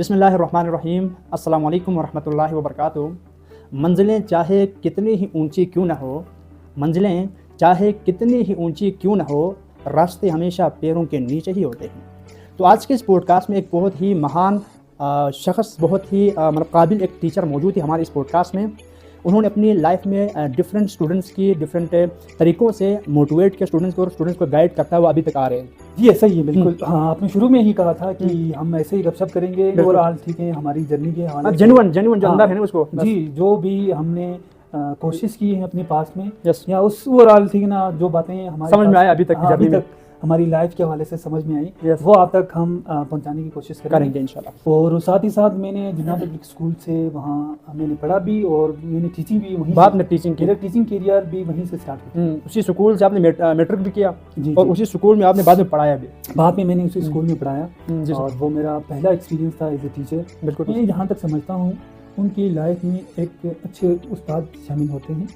बिस्मिल्लाहिर्रहमानिर्रहीम अस्सलाम वालेकुम वरहमतुल्लाहि वबरकातुहू। मंजिलें चाहे कितनी ही ऊंची क्यों न हो, मंजिलें चाहे कितनी ही ऊंची क्यों न हो, रास्ते हमेशा पैरों के नीचे ही होते हैं। तो आज के इस पॉडकास्ट में एक बहुत ही महान शख्स, बहुत ही मतलब काबिल एक टीचर मौजूद है हमारे इस पॉडकास्ट में। उन्होंने अपनी लाइफ में डिफरेंट स्टूडेंट्स की डिफरेंट तरीक़ों से मोटिवेट किया स्टूडेंट्स को, और स्टूडेंट्स को गाइड करता है वो अभी तक आ रहे हैं। जी ऐसा ही है, बिल्कुल। हाँ, आपने शुरू में ही कहा था कि हम ऐसे ही गपशप करेंगे ओवरऑल, ठीक है, हमारी जर्नी के हवाले से। जेन्युइन जो अंदर है ना उसको जी, जो भी हमने कोशिश की है अपने पास में, यस, या उस ओवरऑल, ठीक है ना, जो बातें हमारे समझ में आए अभी तक, अभी तक हमारी लाइफ के हवाले से समझ में आई, Yes. वो आप तक हम पहुंचाने की कोशिश करेंगे इंशाल्लाह। और साथ ही साथ मैंने जिन्ना पब्लिक स्कूल से वहाँ मैंने पढ़ा भी, और मैंने टीचिंग भी वहीं बाद में टीचिंग की, टीचिंग करियर भी वहीं से स्टार्ट किया। उसी स्कूल से आपने मैट्रिक भी किया जी, और उसी स्कूल में आपने बाद में पढ़ाया भी। बाद में मैंने उसी स्कूल में पढ़ाया, जी और वो मेरा पहला एक्सपीरियंस था एज ए टीचर। बिल्कुल। मैं जहाँ तक समझता हूँ उनकी लाइफ में एक अच्छे उस्ताद शामिल होते हैं,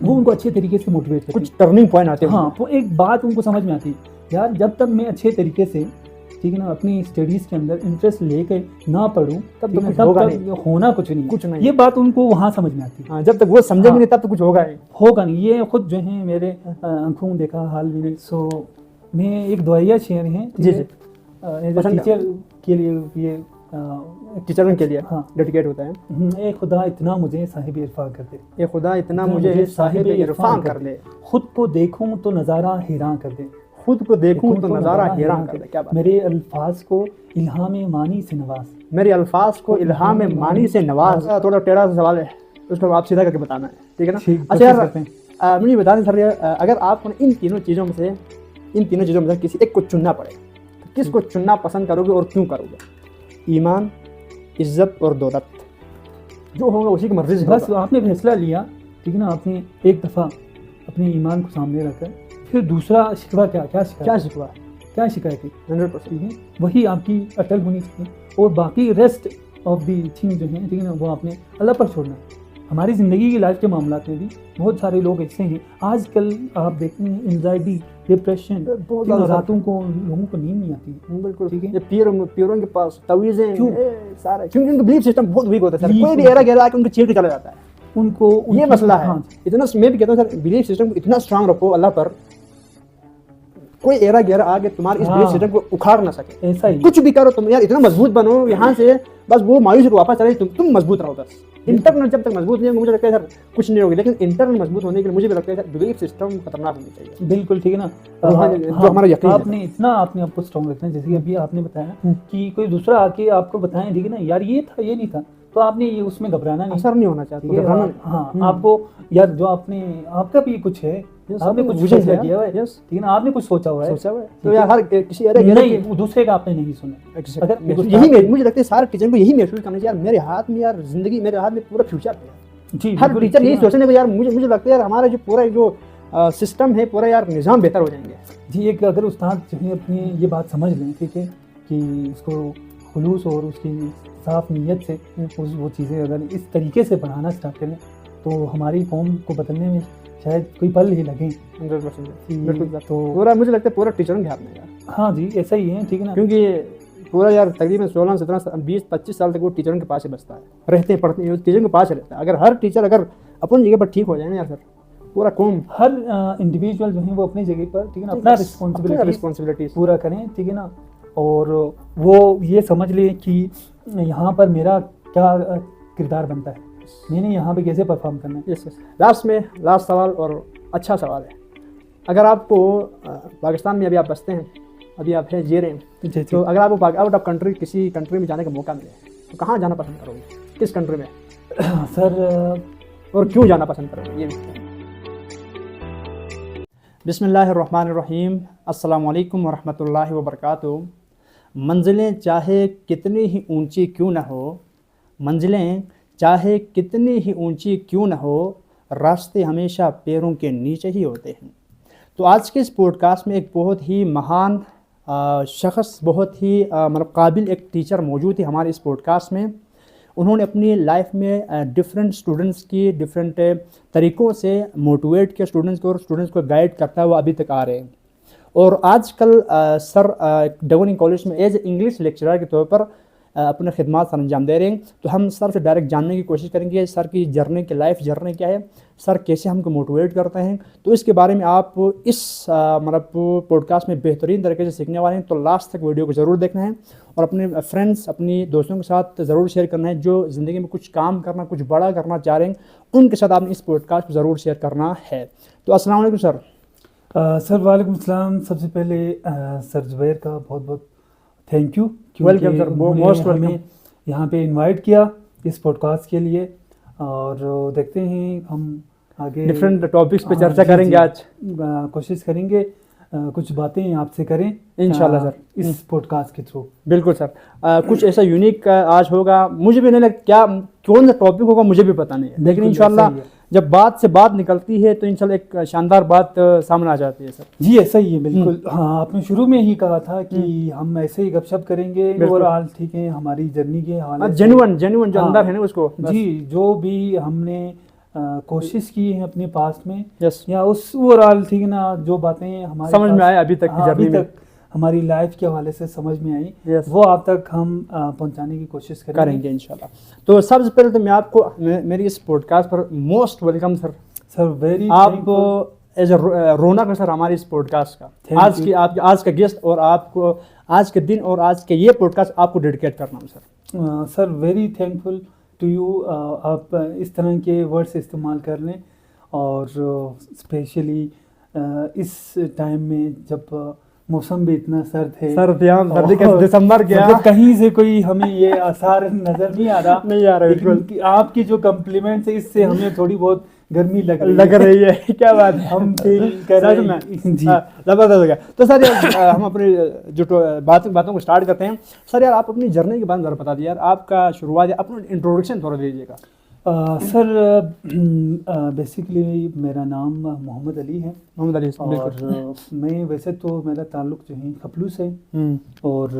वो उनको अच्छे तरीके से मोटिवेट करते हैं। कुछ टर्निंग पॉइंट आते हैं। हाँ, वो एक बात उनको समझ में आती है, यार जब तक मैं अच्छे तरीके से, ठीक है ना, अपनी स्टडीज़ के अंदर इंटरेस्ट लेकर ना पढ़ूँ तब तक होना कुछ नहीं। ये बात उनको वहाँ समझ में आती है। हाँ, जब तक वो समझेंगे नहीं तब तक कुछ होगा नहीं। ये खुद जो है मेरे आंखों देखा हाल में। सो मैं एक दुआया शेयर है जी, एज ए टीचर के लिए, ये टीचरों के लिए हाँ डेडिकेट होता है। ए खुदा इतना मुझे साहिब इरफा कर दे, ये खुदा इतना मुझे साहिब इरफान कर दे, खुद को देखूं तो नज़ारा हैरान कर दे, खुद को देखूं तो नज़ारा हैरान कर दे। क्या बात। मेरे अल्फाज को इल्हाम मानी से नवाज, मेरे अल्फाज को इल्हाम मानी से नवाज। थोड़ा टेढ़ा सा सवाल है, उसको आप सीधा करके बताना है, ठीक है ना। अच्छा यार, मुझे बता दें सर, अगर आपको इन तीनों चीज़ों में से किसी एक को चुनना पड़े तो किसको चुनना पसंद करोगे और क्यों करोगे? ईमान, इज्जत और दौलत, जो होगा उसी की मर्जी से। बस आपने फैसला लिया, ठीक है ना, आपने एक दफ़ा अपने ईमान को सामने रखकर, फिर दूसरा शिकवा क्या शिकायत थी 100%, वही आपकी अटल होनी चाहिए, और बाकी रेस्ट ऑफ दी थिंग जो है, ठीक है ना, वो आपने अल्लाह पर छोड़ना है। हमारी ज़िंदगी की लाइफ के मामलात में भी बहुत सारे लोग ऐसे हैं, आजकल आप देखते हैं एंजाइटी, डिप्रेशन, बहुत रातों को लोगों को नींद नहीं आती है। बिल्कुल, ठीक है। ये पीरों के पास तवीज़ें सारे, क्योंकि उनका बिलीफ सिस्टम बहुत वीक होता है। कोई भी एरा गहरा आके उनको चीर के चला जाता है, उनको ये मसला है। इतना मैं भी कहता हूँ सर, बिलीफ सिस्टम को इतना स्ट्रांग रखो अल्लाह पर, कोई एरा गहरा आगे तुम्हारे इस बिलीफ सिस्टम को उखाड़ ना सके। ऐसा ही कुछ भी करो तुम यार, इतना मजबूत बनो यहाँ से, बस वो मायूसी को वापस चले, तुम मजबूत रहो बस। इंटरनल जब तक मजबूत नहीं होगा, मुझे लगता है सर कुछ नहीं होगी, लेकिन इंटरनल मजबूत होने के लिए मुझे भी लगता है सर बिलीफ सिस्टम खतरनाक होनी चाहिए। बिल्कुल, ठीक है ना। जो हमारा यकीन है, आपने इतना अपने आप को स्ट्रॉन्ग रखना है, जैसे कि अभी आपने बताया कि कोई दूसरा आके आपको बताएं, ठीक है ना, यार ये था ये नहीं था, तो आपने ये उसमें घबराना नहीं, असर नहीं होना चाहिए। हाँ, आपको यार जो आपका भी कुछ है, आपने कुछ फैसला किया हुआ है, ठीक है ना, आपने कुछ सोचा हुआ है, तो यार हर किसी नहीं दूसरे का आपने नहीं सुना। अगर यही मुझे लगता है सारे टीचर को यही महसूस करना चाहिए, यार मेरे हाथ में, यार जिंदगी मेरे हाथ में, पूरा फ्यूचर है। जी, हर टीचर यही सोचने को, यार मुझे लगता है यार हमारा जो पूरा जो सिस्टम है, पूरा यार निज़ाम बेहतर हो जाएंगे। जी, एक अगर उस्ताद जो है अपनी ये बात समझ लें, ठीक है, कि उसको खुलूस और उसकी साफ नीयत से वो चीज़ें अगर इस तरीके से पढ़ाना स्टार्ट करें, तो हमारी कौम को बदलने में शायद कोई पल ही लगे। 100%। तो पूरा मुझे लगता है पूरा टीचरों के हाथ में यार। हाँ जी, ऐसा ही है, ठीक है ना, क्योंकि पूरा यार तकरीबन 16, 17, 20, 25 साल तक वो टीचरों के पास ही बसता है, रहते हैं, पढ़ते हैं, टीचरों के पास रहता है। अगर हर टीचर अगर अपनी जगह पर ठीक हो जाए ना यार सर, पूरा कौम, हर इंडिविजुअल जो है वो अपनी जगह पर, ठीक है ना, अपना रिस्पॉन्सिबिलिटी पूरा करें, ठीक है ना, और वो ये समझ लें कि यहाँ पर मेरा क्या किरदार बनता है, मैंने यहाँ पे कैसे परफॉर्म करना है। लास्ट सवाल, और अच्छा सवाल है, अगर आपको पाकिस्तान में अभी आप बसते हैं, अभी आप जी रहे हैं, तो अगर आपको आउट ऑफ कंट्री किसी कंट्री में जाने का मौका मिले तो कहाँ जाना पसंद करोगे? किस कंट्री में सर, और क्यों जाना पसंद करोगे, ये भी। बिस्मिल्लाहिर्रहमानिर्रहीम अस्सलाम वालेकुम वरहमतुल्लाहि वबरकातुहू। मंजिलें चाहे कितनी ही ऊंची क्यों न हो, मंजिलें चाहे कितनी ही ऊंची क्यों न हो, रास्ते हमेशा पैरों के नीचे ही होते हैं। तो आज के इस पॉडकास्ट में एक बहुत ही महान शख्स, बहुत ही मतलब काबिल एक टीचर मौजूद है हमारे इस पॉडकास्ट में। उन्होंने अपनी लाइफ में डिफरेंट स्टूडेंट्स की डिफरेंट तरीक़ों से मोटिवेट किया स्टूडेंट्स को, और स्टूडेंट्स को गाइड करता है वो अभी तक आ रहे हैं। और आजकल सर डेवनिंग कॉलेज में एज इंग्लिश लेक्चरर के तौर पर अपने खिदमत सर अंजाम दे रहे हैं। तो हम सर से डायरेक्ट जानने की कोशिश करेंगे सर की जर्नी की लाइफ जर्नी क्या है, सर कैसे हमको मोटिवेट करते हैं। तो इसके बारे में आप इस मतलब पॉडकास्ट में बेहतरीन तरीके से सीखने वाले हैं। तो लास्ट तक वीडियो को ज़रूर देखना है और अपने फ्रेंड्स अपनी दोस्तों के साथ ज़रूर शेयर करना है। जो ज़िंदगी में कुछ काम करना कुछ बड़ा करना चाह रहे हैं उनके साथ आपने इस पॉडकास्ट को ज़रूर शेयर करना है। तो अस्सलाम वालेकुम सर। सर वालेकुम सलाम। सबसे पहले सर जुबैर का बहुत बहुत thank you, welcome sir, most welcome. हमें यहाँ पे इनवाइट किया इस पॉडकास्ट के लिए और देखते हैं हम आगे डिफरेंट टॉपिक्स पे चर्चा जी, करेंगे जी, आज। कोशिश करेंगे कुछ बातें आपसे करें इंशाल्लाह सर, इस पॉडकास्ट के थ्रू। बिल्कुल सर। कुछ ऐसा यूनिक आज होगा, मुझे भी नहीं लगता क्या कौन सा टॉपिक होगा, मुझे भी पता नहीं है, लेकिन इंशाल्लाह जब बात से बात निकलती है तो इंशाल्लाह एक शानदार बात सामने आ जाती है सर। जी ऐसा ही है, बिल्कुल। हाँ, आपने शुरू में ही कहा था कि हम ऐसे ही गपशप करेंगे और हाल ठीक है हमारी जर्नी के हवाले जेन्युइन जो अंदर है ना उसको जी, जो भी हमने कोशिश की है अपने पास्ट में यस या उस ओवरऑल ठीक है ना, जो बातें हमारे समझ में आए अभी तक की जर्नी में, हमारी लाइफ के हवाले से समझ में आई, Yes. वो आप तक हम पहुंचाने की कोशिश करेंगे इंशाल्लाह। तो सबसे पहले तो मैं आपको मेरी इस पॉडकास्ट पर most welcome sir. Sir very आप एज अ रौनक है सर हमारी इस पॉडकास्ट का। आज का गेस्ट और आपको आज के दिन और आज के ये पॉडकास्ट आपको डेडिकेट करना हूँ sir. Sir very thankful to you. आप इस तरह के वर्ड्स इस्तेमाल कर लें और स्पेशली इस टाइम में जब मौसम भी इतना सर्द है, सर्दी का दिसंबर गया, मतलब कहीं से कोई हमें ये आसार नजर नहीं आ रहा बिल्कुल। आपकी जो कम्प्लीमेंट्स है इससे हमें थोड़ी बहुत गर्मी लग रही है क्या बात है, हम फील कर रहे हैं जी। जबरदस्त हो गया। तो सर यार हम अपनी जो बातों को स्टार्ट करते हैं। सर यार आप अपनी जर्नी के बारे में जरा बता दीजिए यार, आपका शुरुआत या अपना इंट्रोडक्शन थोड़ा दीजिएगा। सर बेसिकली मेरा नाम मोहम्मद अली है। मोहम्मद अली और मैं वैसे तो मेरा ताल्लुक जो है खपलू से और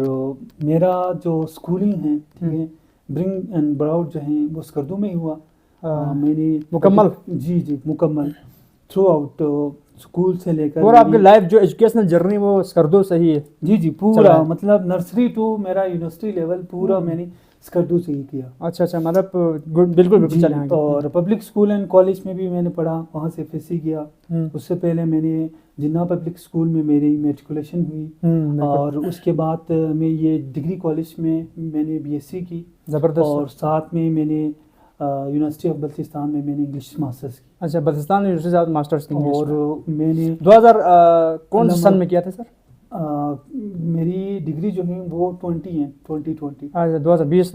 मेरा जो स्कूलिंग है ठीक है ब्रिंग एंड ब्राउड जो है वो स्कर्दू में ही हुआ। मैंने मुकम्मल जी मुकम्मल थ्रू आउट स्कूल से लेकर और आपकी लाइफ जो एजुकेशनल जर्नी वो स्कर्दू से ही है। जी पूरा मतलब नर्सरी टू मेरा यूनिवर्सिटी लेवल पूरा मैंने स्कर्दू से ही किया। अच्छा मतलब बिल्कुल चले। और पब्लिक स्कूल एंड कॉलेज में भी मैंने पढ़ा, वहाँ से एफएससी किया। उससे पहले मैंने जिन्ना पब्लिक स्कूल में मेरी मैट्रिकुलेशन हुई और उसके बाद मैं ये डिग्री कॉलेज में मैंने बीएससी की। ज़बरदस्त। और साथ में मैंने यूनिवर्सिटी ऑफ बल्चिस्तान में मैंने इंग्लिश मास्टर्स की। अच्छा बल्चिस्तान यूनिवर्सिटी से मास्टर्स की। और मैंने 2000 कौन से सन में किया था सर? मेरी डिग्री जो है वो 2020। अच्छा 2020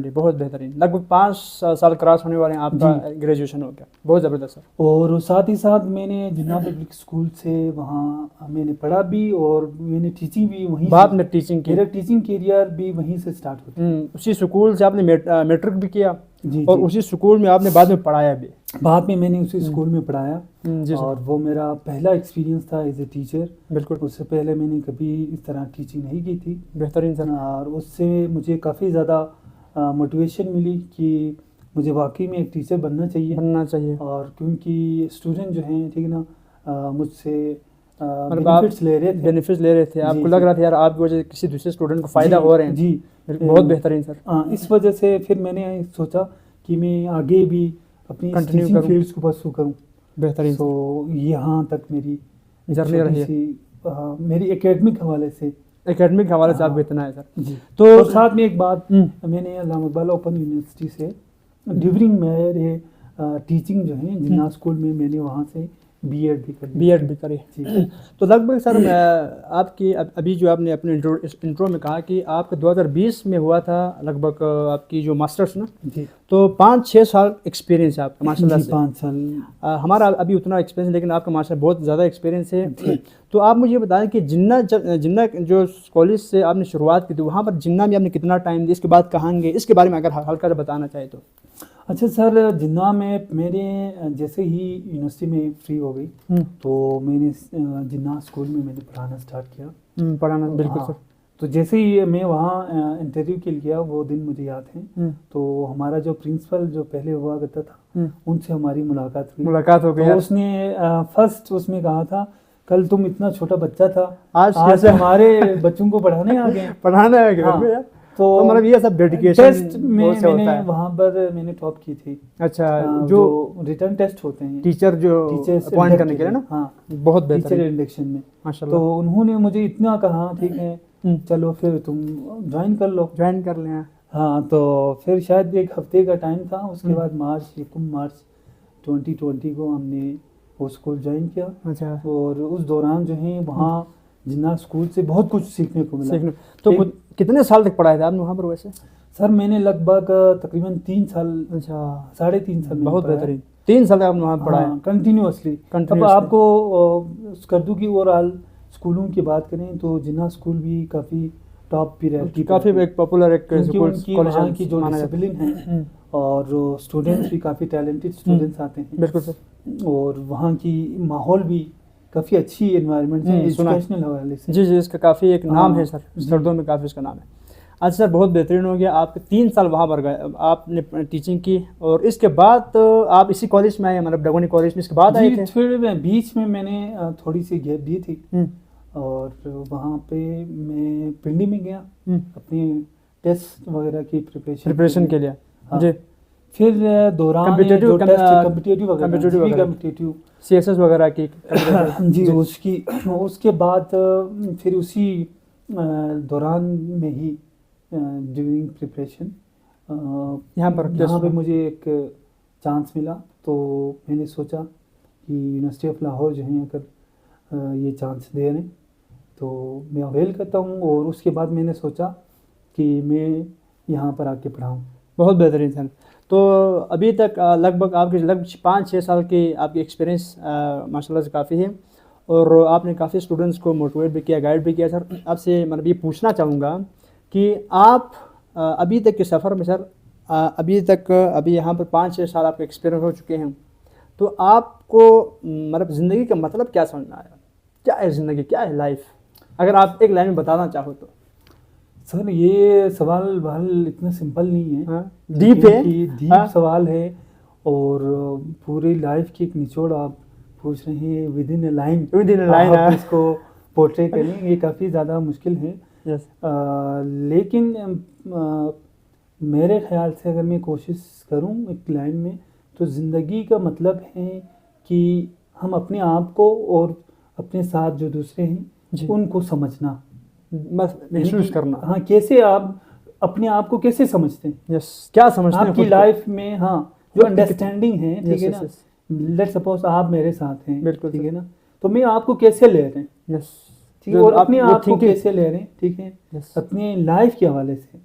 बहुत बेहतरीन। लगभग 5 साल क्रॉस होने वाले हैं, आपका ग्रेजुएशन हो गया, बहुत ज़बरदस्त सर। और साथ ही साथ मैंने जिन्ना पब्लिक स्कूल से वहाँ मैंने पढ़ा भी और मैंने टीचिंग भी वहीं बाद में टीचिंग की। मेरा टीचिंग करियर भी वहीं से स्टार्ट हुआ। उसी स्कूल से आपने मैट्रिक भी किया जी और उसी स्कूल में आपने बाद में पढ़ाया भी। बाद में मैंने उसी स्कूल में पढ़ाया जी और वो मेरा पहला एक्सपीरियंस था एज ए टीचर। बिल्कुल। उससे पहले मैंने कभी इस तरह टीचिंग नहीं की थी। बेहतरीन सर। और उससे मुझे काफ़ी ज़्यादा मोटिवेशन मिली कि मुझे वाकई में एक टीचर बनना चाहिए। और क्योंकि स्टूडेंट जो हैं ठीक है ना मुझसे बेनिफिट्स ले रहे थे। आपको लग रहा था यार आपकी वजह से किसी दूसरे स्टूडेंट को फ़ायदा हो रहे हैं। जी बहुत बेहतरीन सर। इस वजह से फिर मैंने सोचा कि मैं आगे भी अपनी टीचिंग फील्ड्स को परस्यू करूं। बेहतरीन। तो यहाँ तक मेरी जर्नी रही है। मेरी एकेडमिक हवाले से आप इतना है सर जी। तो साथ में एक बात, मैंने अल्लामा इकबाल ओपन यूनिवर्सिटी से ड्यूरिंग मेरे टीचिंग जो है जिन्ना स्कूल में मैंने वहाँ से बीएड भी करी तो लगभग सर आपकी अभी जो आपने अपने इंट्रो में कहा कि आपका 2020 में हुआ था लगभग आपकी जो मास्टर्स ना जी। तो 5-6 साल एक्सपीरियंस है आपका माशाल्लाह से। 5 साल हमारा अभी उतना एक्सपीरियंस लेकिन आपका माशाल्लाह बहुत ज़्यादा एक्सपीरियंस है। तो आप मुझे बताएं कि जिन्ना जो कॉलेज से आपने शुरुआत की थी वहाँ पर जिन्ना में आपने कितना टाइम दिया, इसके बाद कहाँ गए, इसके बारे में अगर हल्का सा बताना चाहे तो। अच्छा सर, जिन्ना में मेरे जैसे ही यूनिवर्सिटी में फ्री हो गई तो मैंने जिन्ना स्कूल में मैंने पढ़ाना स्टार्ट किया। पढ़ाना बिल्कुल सर। तो जैसे ही मैं वहाँ इंटरव्यू के लिए गया वो दिन मुझे याद है। तो हमारा जो प्रिंसिपल जो पहले हुआ करता था उनसे हमारी मुलाकात हो गई। तो उसने फर्स्ट उसमें कहा था कल तुम इतना छोटा बच्चा था, आज हमारे बच्चों को पढ़ाने आ गए। पढ़ाने आ गए। तो मतलब ये सब डेडिकेशन टेस्ट में मैंने वहाँ पर मैंने टॉप की थी। अच्छा, जो रिटर्न टेस्ट होते हैं टीचर जो अपॉइंट करने के लिए ना, हाँ बहुत बेहतर टीचर इंडक्शन में माशाल्लाह। तो उन्होंने मुझे इतना कहा ठीक है चलो फिर तुम ज्वाइन कर लो, ज्वाइन कर लें। हाँ तो फिर शायद 1 हफ्ते का टाइम था, उसके बाद मार्च 2020 को हमने वो स्कूल ज्वाइन किया। अच्छा, और उस दौरान जो है वहाँ जिन्ना स्कूल से बहुत कुछ सीखने को मिला। तो कितने साल तक पढ़ाए थे आपने वहाँ पर वैसे? सर मैंने लगभग तकरीबन 3 साल, अच्छा 3.5 साल। बहुत बेहतरीन, 3 साल आपने वहाँ पढ़ाया कंटिन्यूअसली। अब आपको स्कर्दू की ओवरऑल स्कूलों की बात करें तो जिन्ना स्कूल भी काफ़ी टॉप भी रहती है, काफ़ी एक पॉपुलर एक कॉलेज की जो डिसिप्लिन है और स्टूडेंट्स भी काफ़ी टैलेंटेड स्टूडेंट्स आते हैं। बिल्कुल सर। और वहाँ की माहौल भी काफ़ी अच्छी एनवायरनमेंट है एजुकेशनल हवाले से। जी इसका काफ़ी एक नाम है सर, सर्दों में काफ़ी इसका नाम है। अच्छा सर, बहुत बेहतरीन हो गया, आपके 3 साल वहाँ पर गए, आपने टीचिंग की और इसके बाद आप इसी कॉलेज में आए, मतलब डगोनी कॉलेज में इसके बाद आए थे? फिर बीच में मैंने थोड़ी सी गैप दी थी और वहाँ पे मैं पिंडी में गया अपने टेस्ट वगैरह की प्रिपरेशन के लिए। हाँ। जी फिर दौरान कम्पिटिटिव CSS वगैरह की जी उसके बाद फिर उसी दौरान में ही ड्यूरिंग प्रिपरेशन यहाँ पे मुझे एक चांस मिला, तो मैंने सोचा कि यूनिवर्सिटी ऑफ लाहौर जो है अगर ये चांस दे रहे हैं तो मैं अवेल करता हूँ। और उसके बाद मैंने सोचा कि मैं यहाँ पर आके पढ़ाऊँ। बहुत बेहतरीन सर। तो अभी तक लगभग आपके 5-6 साल की आपकी एक्सपीरियंस माशाल्लाह से काफ़ी है और आपने काफ़ी स्टूडेंट्स को मोटिवेट भी किया, गाइड भी किया सर। आपसे मतलब ये पूछना चाहूँगा कि आप अभी तक के सफ़र में सर, अभी यहाँ पर 5-6 साल आपके एक्सपीरियंस हो चुके हैं, तो आपको मतलब ज़िंदगी का मतलब क्या समझ में आया? क्या है ज़िंदगी, क्या है लाइफ, अगर आप एक लाइन में बताना चाहो तो? सर ये सवाल इतना सिंपल नहीं है, डीप है, डीप सवाल है और पूरी लाइफ की एक निचोड़ आप पूछ रहे हैं विद इन ए लाइन आप इसको पोर्ट्रे करें, ये काफ़ी ज़्यादा मुश्किल है। लेकिन मेरे ख्याल से अगर मैं कोशिश करूं एक लाइन में, तो ज़िंदगी का मतलब है कि हम अपने आप को और अपने साथ जो दूसरे हैं उनको समझना, बस महसूस करना। हाँ, कैसे आप अपने आप को कैसे समझते हैं, क्या समझते हैं आपकी लाइफ में, हाँ जो अंडरस्टैंडिंग है, ठीक है ना। लेट्स सपोज आप मेरे साथ हैं, ठीक है ना, तो मैं आपको कैसे ले रहे हैं, ठीक है, और अपने आप को कैसे ले रहे हैं, ठीक है, अपने लाइफ के हवाले से,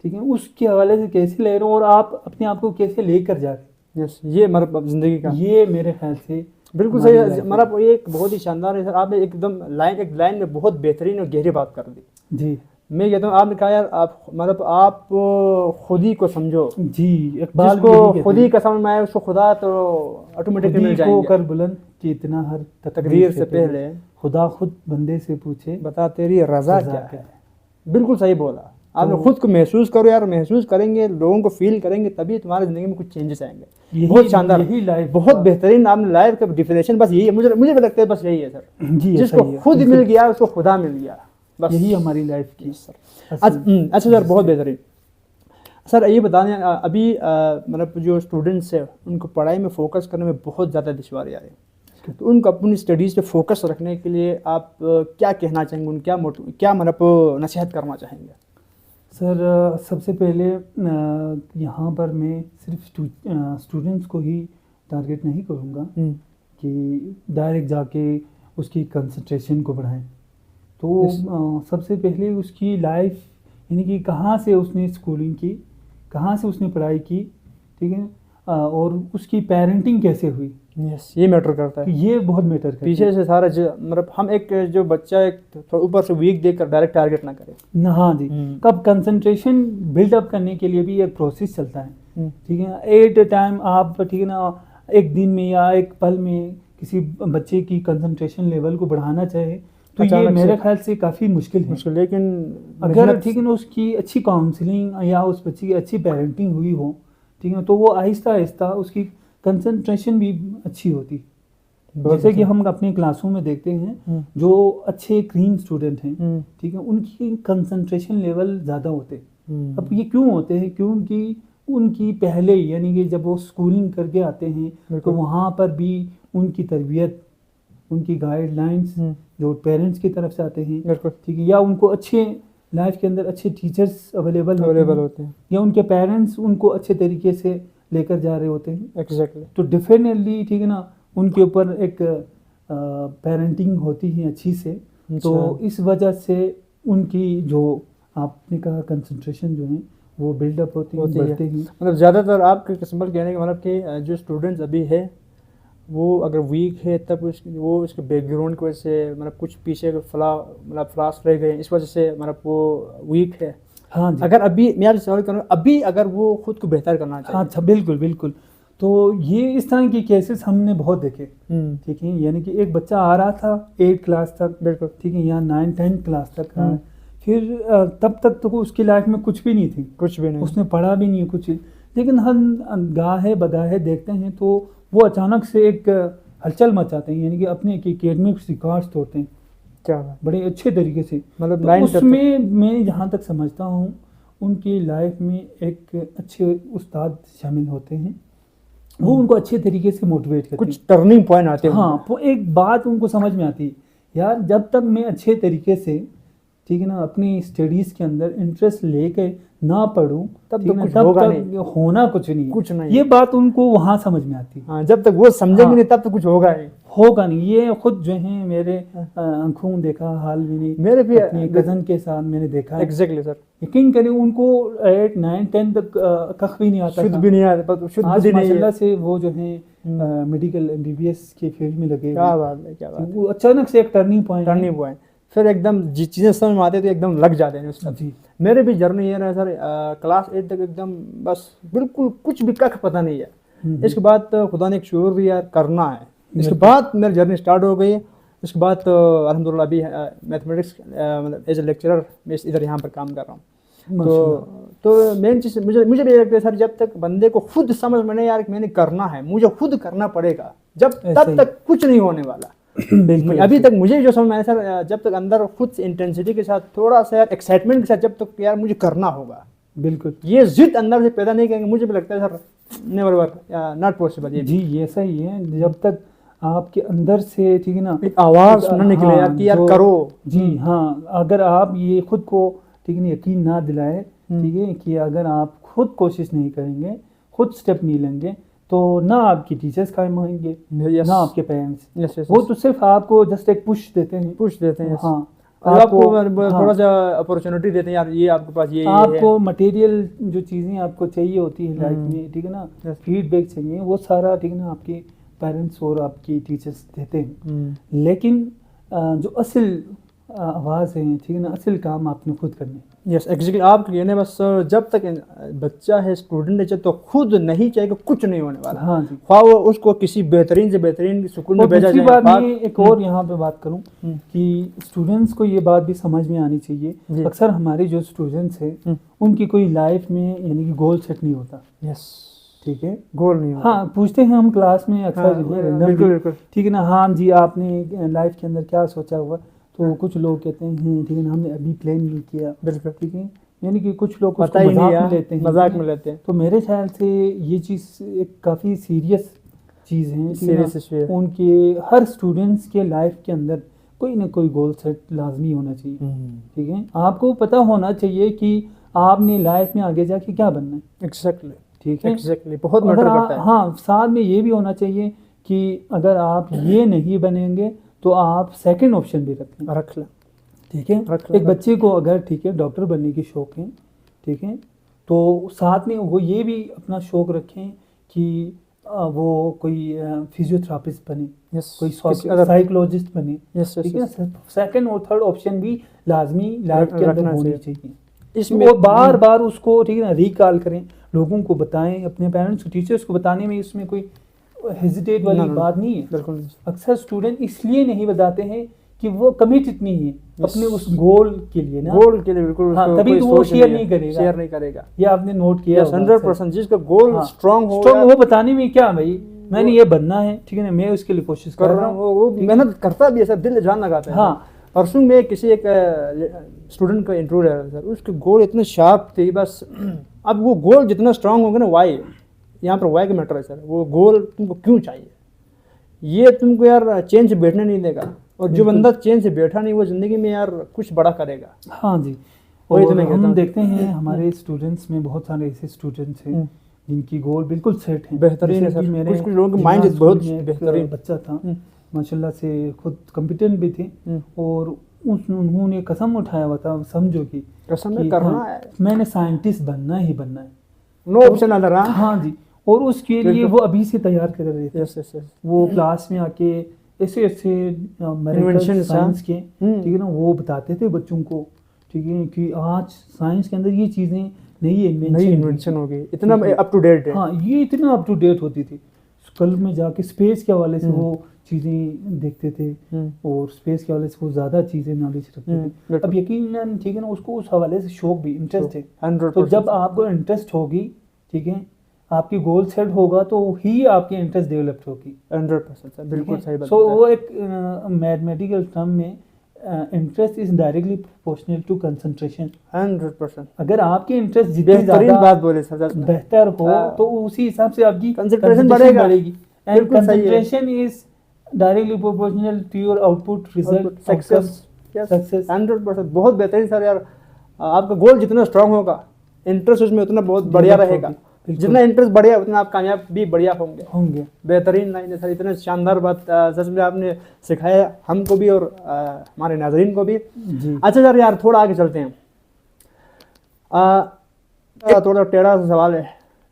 ठीक है, उसके हवाले से कैसे ले रहे हो और आप अपने आप को कैसे लेकर जा रहे हैं। ये मतलब ज़िंदगी का, ये मेरे ख्याल से बिल्कुल सही है। मतलब ये एक बहुत ही शानदार है सर, आपने एकदम एक लाइन में बहुत बेहतरीन और गहरी बात कर दी। जी मैं कहता हूँ, आपने कहा यार आप मतलब आप खुद ही को समझो। जी, जिसको खुद ही का समझ में आए उसको खुदा तो ऑटोमेटिकली मिल जाएंगे। कर बुलंद कि इतना हर तकदीर से पहले खुदा खुद बंदे से पूछे बता तेरी रजा क्या है। बिल्कुल सही बोला आपने, खुद को महसूस करो यार, महसूस करेंगे, लोगों को फील करेंगे, तभी तुम्हारी ज़िंदगी में कुछ चेंजेस आएंगे। बहुत शानदार, यही लाइफ, बहुत बेहतरीन आपने लाइफ का डिफिनेशन, बस यही है, मुझे भी लगता है बस यही है सर। जिसको खुद मिल गया उसको खुदा मिल गया, बस यही हमारी लाइफ की सर। अच्छा सर, बहुत बेहतरीन सर। ये बताने अभी मतलब जो स्टूडेंट्स है उनको पढ़ाई में फोकस करने में बहुत ज़्यादा दुश्वारी आ रही है, तो उनको अपनी स्टडीज़ पे फोकस रखने के लिए आप क्या कहना चाहेंगे, उनको क्या मतलब नसीहत करना चाहेंगे? सर सबसे पहले यहाँ पर मैं सिर्फ स्टूडेंट्स को ही टारगेट नहीं करूँगा कि डायरेक्ट जाके उसकी कंसंट्रेशन को बढ़ाएं। तो सबसे पहले उसकी लाइफ, यानी कि कहाँ से उसने स्कूलिंग की, कहाँ से उसने पढ़ाई की, ठीक है, और उसकी पेरेंटिंग कैसे हुई, ये मैटर करता है। ये बहुत मैटर करता है। पीछे से सारा मतलब हम एक जो बच्चा एक थोड़ा ऊपर से वीक देखकर डायरेक्ट टारगेट ना करे ना। हाँ जी, कब कंसंट्रेशन बिल्डअप करने के लिए भी एक प्रोसेस चलता है, ठीक है। एट ए टाइम आप, ठीक है ना, एक दिन में या एक पल में किसी बच्चे की कंसंट्रेशन लेवल को बढ़ाना चाहे तो ये मेरे ख्याल से काफ़ी मुश्किल है। लेकिन अगर, ठीक है ना, उसकी अच्छी काउंसलिंग या उस बच्चे की अच्छी पेरेंटिंग हुई हो, ठीक है, तो वो आहिस्ता आहिस्ता उसकी कंसंट्रेशन भी अच्छी होती। जैसे कि हम अपने क्लासों में देखते हैं जो अच्छे क्लीन स्टूडेंट हैं, ठीक है, उनकी कंसंट्रेशन लेवल ज़्यादा होते, अब ये क्यों होते हैं? क्योंकि उनकी पहले यानी कि जब वो स्कूलिंग करके आते हैं तो वहाँ पर भी उनकी तरबियत, उनकी गाइडलाइंस जो पेरेंट्स की तरफ से आते हैं, ठीक है, या उनको अच्छे लाइफ के अंदर अच्छे टीचर्स अवेलेबल होते हैं, या उनके पेरेंट्स उनको अच्छे तरीके से लेकर जा रहे होते हैं। एग्जैक्टली। तो डेफिनेटली, ठीक है ना, उनके ऊपर एक पेरेंटिंग होती है अच्छी से। तो इस वजह से उनकी जो आपने कहा कंसंट्रेशन जो है वो बिल्डअप होती है, बढ़ते हैं। मतलब ज़्यादातर आपके किस्मत कहने का मतलब कि जो स्टूडेंट्स अभी है वो अगर वीक है तब वो उसके बैकग्राउंड की वजह से मतलब कुछ पीछे फ्लास रह गए, इस वजह से मतलब वो वीक है। हाँ जी। अगर अभी मैं आपसे सवाल करूँ, अभी अगर वो खुद को बेहतर करना चाहिए। हाँ, बिल्कुल बिल्कुल। तो ये इस तरह के केसेस हमने बहुत देखे, ठीक है। यानी कि एक बच्चा आ रहा था 8 क्लास तक, बिल्कुल ठीक है, या 9-10 क्लास तक, फिर तब तक तो उसकी लाइफ में कुछ भी नहीं थी, कुछ भी नहीं, उसने पढ़ा भी नहीं कुछ। लेकिन हम गाहे बगाहे देखते हैं तो वो अचानक से एक हलचल मचाते हैं, यानी कि अपने एकेडमिक रिकॉर्ड्स तोड़ते हैं। क्या बड़े अच्छे तरीके से, मतलब तो उसमें मैं जहाँ तक समझता हूँ उनकी लाइफ में एक अच्छे उस्ताद शामिल होते हैं, वो उनको अच्छे तरीके से मोटिवेट करते हैं। कुछ टर्निंग पॉइंट आते हैं। हाँ, वो एक बात उनको समझ में आती है, यार जब तक मैं अच्छे तरीके से, ठीक है ना, अपनी स्टडीज़ के अंदर इंटरेस्ट लेके ना पढ़ूं तब तक होना कुछ नहीं। ये बात उनको वहाँ समझ में आती है। हाँ, जब तक वो समझेंगे नहीं तब तक कुछ होगा नहीं। ये खुद जो है मेरे आंखों देखा हाल भी नहीं, मेरे भी अपनी कज़न के साथ मैंने देखा। Exactly sir. यकीन करें उनको 8, 9, 10 तक कख भी नहीं आता, शुद्ध भी नहीं आता, आज माशाल्लाह से वो जो है मेडिकल MBBS के फील्ड में लगे। क्या बात है, क्या बात है। वो अचानक से एक टर्निंग पॉइंट फिर एकदम चीज़ें समझ में आती है तो एकदम लग जाते हैं उसका। जी, मेरे भी जर्नी ये रहा सर, क्लास 8 तक एकदम बस बिल्कुल कुछ भी कख पता नहीं है। इसके बाद खुदा ने एक शूर दिया करना है, इसके बाद मेरी जर्नी स्टार्ट हो गई। इसके बाद अल्हम्दुलिल्लाह अभी मैथमेटिक्स मतलब एज ए लेक्चरर मैं इधर यहाँ पर काम कर रहा हूँ। तो मेन चीज़ मुझे भी लगता है सर, जब तक बंदे को खुद समझ में नहीं यार कि मैंने करना है, मुझे खुद करना पड़ेगा, तब तक कुछ नहीं होने वाला। अभी तक मुझे जो समझ में आया सर, जब तक अंदर खुद से इंटेंसिटी के साथ, थोड़ा सा यार एक्साइटमेंट के साथ, जब तक यार मुझे करना होगा, बिल्कुल ये जिद अंदर से पैदा नहीं करेंगे, मुझे भी लगता है sir never work, not possible. ये जी, ये सही है। जब तक आपके अंदर से, ठीक है ना, एक आवाज़ न निकले यार कि यार करो। जी हाँ, अगर आप ये खुद को, ठीक है, यकीन ना दिलाए, ठीक है, कि अगर आप खुद कोशिश नहीं करेंगे, खुद स्टेप नहीं लेंगे, तो ना आपकी टीचर्स कायम होंगे, ना आपके पेरेंट्स। वो तो सिर्फ आपको जस्ट एक पुश देते हैं। हाँ, आपको थोड़ा सा अपॉर्चुनिटी देते हैं, यार ये आपके पास ये आपको मटेरियल जो चीज़ें आपको चाहिए होती है लाइफ में, ठीक है ना, फीडबैक चाहिए, वो सारा, ठीक है ना, आपके पेरेंट्स और आपकी टीचर्स देते हैं। लेकिन जो असल आवाज़ है, ठीक है ना, असल काम आपने खुद करने। यस एग्जैक्टली, आप कहने बस जब तक बच्चा है, स्टूडेंट है, तो खुद नहीं चाहिए कुछ नहीं होने वाला। हाँ जी, ख्वाह वो उसको किसी बेहतरीन से बेहतरीन स्कूल में भेजा जाए। बात मैं एक और यहाँ पे बात करूँ कि स्टूडेंट्स को ये बात भी समझ में आनी चाहिए, अक्सर हमारे जो स्टूडेंट्स हैं उनकी कोई लाइफ में यानी कि गोल सेट नहीं होता। यस, ठीक है, गोल नहीं होता। हाँ, पूछते हैं हम क्लास में अक्सर, बिल्कुल, ठीक है ना, हाँ जी आपने लाइफ के अंदर क्या सोचा हुआ, तो कुछ लोग कहते हैं ठीक है ना, हमने अभी प्लान नहीं किया। बिल्कुल, ठीक है, यानी कि कुछ लोग पता ही नहीं मजाक में लेते हैं। तो मेरे ख्याल से ये चीज़ एक काफ़ी सीरियस चीज़ है। उनके हर स्टूडेंट्स के लाइफ के अंदर कोई ना कोई गोल सेट लाजमी होना चाहिए, ठीक है। आपको पता होना चाहिए कि आपने लाइफ में आगे जाके क्या बनना है। एग्जैक्टली, ठीक है, एग्जैक्टली, बहुत मैटर करता है। हाँ, साथ में ये भी होना चाहिए कि अगर आप ये नहीं बनेंगे तो आप सेकंड ऑप्शन भी रख लें, ठीक है। एक बच्चे को अगर, ठीक है, डॉक्टर बनने की शौक है, ठीक है, तो साथ में वो ये भी अपना शौक रखें कि वो कोई फिजियोथेरापिस्ट बने, कोई साइकोलॉजिस्ट बने, ठीक है। सेकंड और थर्ड ऑप्शन भी लाजमी लाइफ के अंदर होनी चाहिए। इसमें बार बार उसको, ठीक है ना, रिकॉल करें, लोगों को बताएं, अपने पेरेंट्स टीचर्स को बताने में इसमें कोई हेजिटेट वाली बात नहीं है। बिल्कुल, अक्सर स्टूडेंट इसलिए नहीं बताते हैं कि वो कमिटेड नहीं है अपने उस गोल के लिए ना, गोल के लिए बिल्कुल, हाँ, तभी तो वो शेयर नहीं करेगा। ये आपने नोट किया 100%, जिसका गोल स्ट्रांग हो, वो बताने में क्या भाई मैंने ये बनना है, ठीक है ना, मैं उसके लिए कोशिश कर रहा हूँ, वो मेहनत करता भी है, सब दिल जान लगाता है। हाँ, परसों में किसी एक स्टूडेंट का इंटरव्यू ले रहा था सर, उसके गोल इतने शार्प थे बस। अब वो गोल जितना स्ट्रांग होगा ना, वाई, यहाँ पर वाई का मैटर है सर। वो गोल तुमको क्यों चाहिए, ये तुमको यार चेन से बैठने नहीं देगा। और जो बंदा चेन से बैठा नहीं, वो ज़िंदगी में यार कुछ बड़ा करेगा। हाँ जी। वही तो और मैं कहता हम हूँ। देखते हैं हमारे स्टूडेंट्स में बहुत सारे ऐसे स्टूडेंट्स हैं जिनकी गोल बिल्कुल सेट है। बेहतरीन है जैसे कि सर। मेरे कुछ लोगों के जिन्ना माइंड स्कूल बहुत में एक बेहतरीन। बच्चा था, माशाल्लाह से खुद कॉम्पिटेंट भी थे, और उन्होंने कसम उठाया हुआ था, समझो कि कसम में करना हाँ, है, मैंने साइंटिस्ट बनना ही बनना है। No option other. हाँ जी। और उसके लिए वो अभी से तैयार कर रहे थे। Yes yes yes. वो क्लास में आके ऐसे ऐसे Inventions, साइंस के, ठीक है ना, वो बताते थे बच्चों को, ठीक है, कि आज साइंस के अंदर ये चीज़ें नई इन्वेंशन हो गई, इतना अप टू डेट है। हाँ, ये इतना अप टू डेट होती थी। कल में जाके स्पेस के हवाले से वो चीज़ें देखते थे, और स्पेस के हवाले से वो ज़्यादा चीज़ें नॉलेज रखते थे। अब यकीनन, ठीक है ना, उसको उस हवाले से शौक भी, इंटरेस्ट है। 100%। तो जब आपको इंटरेस्ट होगी, ठीक है, आपकी गोल सेट होगा, तो ही आपकी इंटरेस्ट डेवलप होगी। 100% सर, बिल्कुल सही बात। सो वो एक मैथमेटिकल टर्म में interest is directly proportional to concentration. 100%। अगर आपकी इंटरेस्ट जितनी बेहतरीन ज़्यादा बात बोले सर, सच में। बेहतर हो, तो उसी हिसाब से आपकी Concentration कंसंट्रेशन बढ़ेगा। बढ़ेगी। एंड बिल्कुल सही है। Concentration is directly proportional to your output result success. Success. 100%। बहुत बेहतरीन सर यार। आपका गोल जितना स्ट्रांग होगा, इंटरेस्ट उसमें उतना बहुत बढ़िया रहेगा। जितना इंटरेस्ट बढ़िया, उतना आप कामयाब भी बढ़िया होंगे। बेहतरीन लाइन है सर, इतने शानदार बात सच में आपने सिखाया हमको भी और हमारे नाजरीन को भी जी। अच्छा सर यार, थोड़ा आगे चलते हैं। थोड़ा टेढ़ा सा सवाल है,